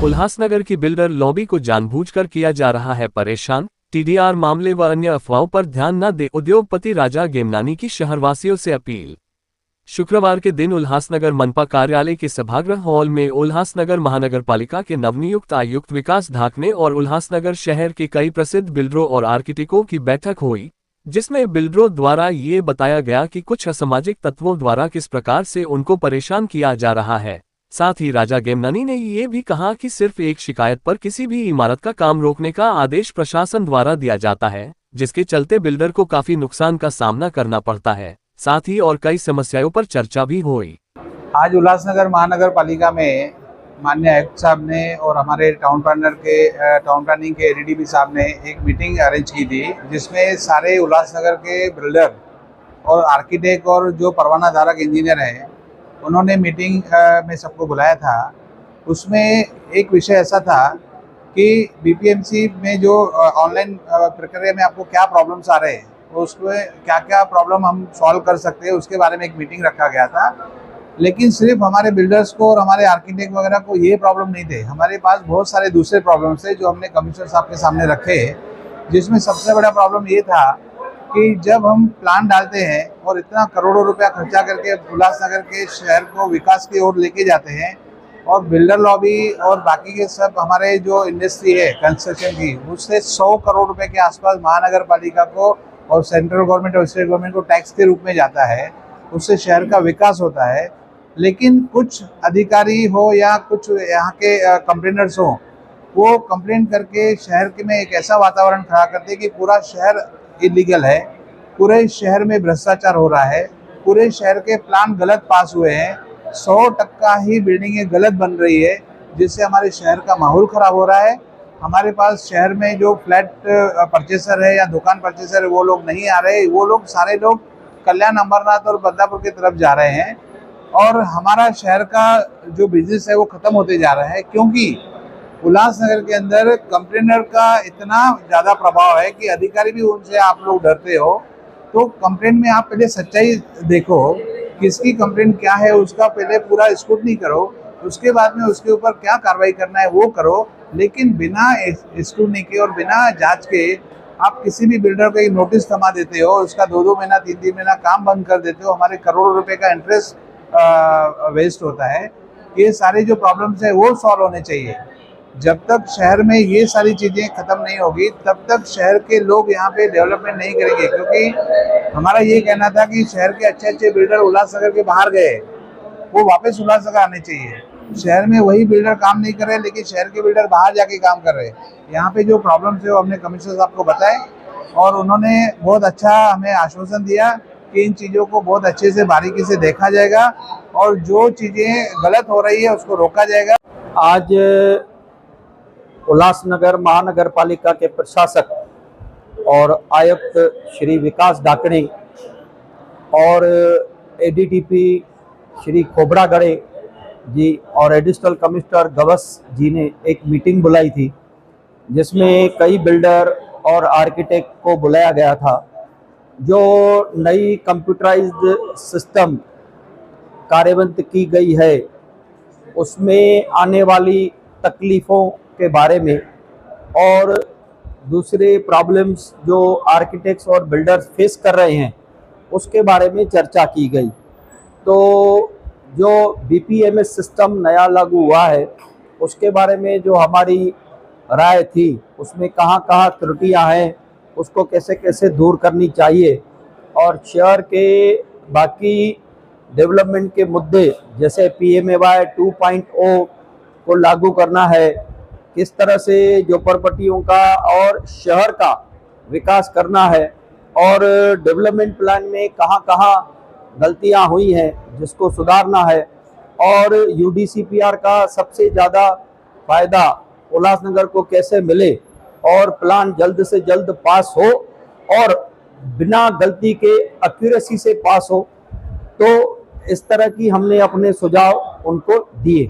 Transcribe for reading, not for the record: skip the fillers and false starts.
उल्हासनगर की builder lobby को जानबूझकर किया जा रहा है परेशान। टीडीआर मामले व अन्य अफवाहों पर ध्यान न दे, उद्योगपति राजा गेमनानी की शहरवासियों से अपील। शुक्रवार के दिन उल्हासनगर मनपा कार्यालय के सभागृह हॉल में उल्हासनगर महानगरपालिका के नवनियुक्त आयुक्त विकास ढाकणे और उल्हासनगर शहर के कई प्रसिद्ध बिल्डरों और आर्किटेक्टों की बैठक हुई, जिसमें बिल्डरों द्वारा ये बताया गया कि कुछ असामाजिक तत्वों द्वारा किस प्रकार से उनको परेशान किया जा रहा है। साथ ही राजा गेमनानी ने ये भी कहा कि सिर्फ एक शिकायत पर किसी भी इमारत का काम रोकने का आदेश प्रशासन द्वारा दिया जाता है, जिसके चलते बिल्डर को काफी नुकसान का सामना करना पड़ता है। साथ ही और कई समस्याओं पर चर्चा भी हुई। आज उल्हासनगर महानगर पालिका में माननीय आयुक्त साहब ने और हमारे टाउन प्लानिंग के एडीडीपी साहब ने एक मीटिंग अरेंज की थी, जिसमें सारे उल्हासनगर के बिल्डर और आर्किटेक्ट और जो परवाना धारक इंजीनियर हैं, उन्होंने मीटिंग में सबको बुलाया था। उसमें एक विषय ऐसा था कि बीपीएमसी में जो ऑनलाइन प्रक्रिया में आपको क्या प्रॉब्लम्स आ रहे हैं, उसमें क्या क्या प्रॉब्लम हम सॉल्व कर सकते हैं, उसके बारे में एक मीटिंग रखा गया था। लेकिन सिर्फ हमारे बिल्डर्स को और हमारे आर्किटेक्ट वगैरह को ये प्रॉब्लम नहीं थे, हमारे पास बहुत सारे दूसरे प्रॉब्लम्स थे जो हमने कमिश्नर साहब के सामने रखे, जिसमें सबसे बड़ा प्रॉब्लम ये था कि जब हम प्लान डालते हैं और इतना करोड़ों रुपया खर्चा करके उल्हासनगर के शहर को विकास की ओर लेके जाते हैं, और बिल्डर लॉबी और बाकी के सब हमारे जो इंडस्ट्री है कंस्ट्रक्शन की, उससे 100 करोड़ रुपए के आसपास महानगर पालिका को और सेंट्रल गवर्नमेंट और स्टेट गवर्नमेंट को टैक्स के रूप में जाता है, उससे शहर का विकास होता है। लेकिन कुछ अधिकारी हो या कुछ यहाँ के कंप्लेनर्स हो, वो कंप्लेन करके शहर के में एक ऐसा वातावरण खड़ा करते हैं कि पूरा शहर इलीगल है, पूरे शहर में भ्रष्टाचार हो रहा है, पूरे शहर के प्लान गलत पास हुए हैं, 100% ही बिल्डिंगें गलत बन रही है, जिससे हमारे शहर का माहौल खराब हो रहा है। हमारे पास शहर में जो फ्लैट परचेसर है या दुकान परचेसर है, वो लोग नहीं आ रहे, वो लोग सारे लोग कल्याण, अमरनाथ और बदलापुर की तरफ जा रहे हैं, और हमारा शहर का जो बिजनेस है वो ख़त्म होते जा रहा है, क्योंकि उल्हासनगर के अंदर कंप्लेनर का इतना ज़्यादा प्रभाव है कि अधिकारी भी उनसे आप लोग डरते हो। तो कंप्लेंट में आप पहले सच्चाई देखो, किसकी कंप्लेंट क्या है, उसका पहले पूरा स्क्रूटनी करो, उसके बाद में उसके ऊपर क्या कार्रवाई करना है वो करो। लेकिन बिना स्क्रूटनी के और बिना जांच के आप किसी भी बिल्डर को एक नोटिस थमा देते हो, उसका 2-2 महीना 3-3 महीना काम बंद कर देते हो, हमारे करोड़ों रुपए का इंटरेस्ट वेस्ट होता है। ये सारे जो प्रॉब्लम्स है वो सॉल्व होने चाहिए। जब तक शहर में ये सारी चीज़ें ख़त्म नहीं होगी, तब तक शहर के लोग यहाँ पे डेवलपमेंट नहीं करेंगे, क्योंकि हमारा ये कहना था कि शहर के अच्छे अच्छे बिल्डर उल्हासनगर के बाहर गए, वो वापस उल्हासनगर आने चाहिए। शहर में वही बिल्डर काम नहीं कर रहे, लेकिन शहर के बिल्डर बाहर जाके काम कर रहे हैं। यहाँ पे जो प्रॉब्लम्स है वो हमने कमिश्नर साहब को बताए, और उन्होंने बहुत अच्छा हमें आश्वासन दिया कि इन चीज़ों को बहुत अच्छे से बारीकी से देखा जाएगा और जो चीज़ें गलत हो रही है उसको रोका जाएगा। आज उल्हासनगर महानगर पालिका के प्रशासक और आयुक्त श्री विकास ढाकणे और एडीटीपी श्री खोबरागढ़े जी और एडिशनल कमिश्नर गवस जी ने एक मीटिंग बुलाई थी, जिसमें कई बिल्डर और आर्किटेक्ट को बुलाया गया था। जो नई कंप्यूटराइज्ड सिस्टम कार्यन्वित की गई है, उसमें आने वाली तकलीफ़ों के बारे में और दूसरे प्रॉब्लम्स जो आर्किटेक्ट्स और बिल्डर्स फेस कर रहे हैं, उसके बारे में चर्चा की गई। तो जो बीपीएमएस सिस्टम नया लागू हुआ है, उसके बारे में जो हमारी राय थी, उसमें कहाँ कहाँ त्रुटियां हैं, उसको कैसे कैसे दूर करनी चाहिए, और शहर के बाकी डेवलपमेंट के मुद्दे जैसे पीएमएवाई 2.0 को लागू करना है, किस तरह से झोपड़पट्टियों का और शहर का विकास करना है, और डेवलपमेंट प्लान में कहाँ कहाँ गलतियां हुई हैं जिसको सुधारना है, और यूडीसीपीआर का सबसे ज़्यादा फ़ायदा उल्हासनगर को कैसे मिले और प्लान जल्द से जल्द पास हो और बिना गलती के एक्यूरेसी से पास हो। तो इस तरह की हमने अपने सुझाव उनको दिए।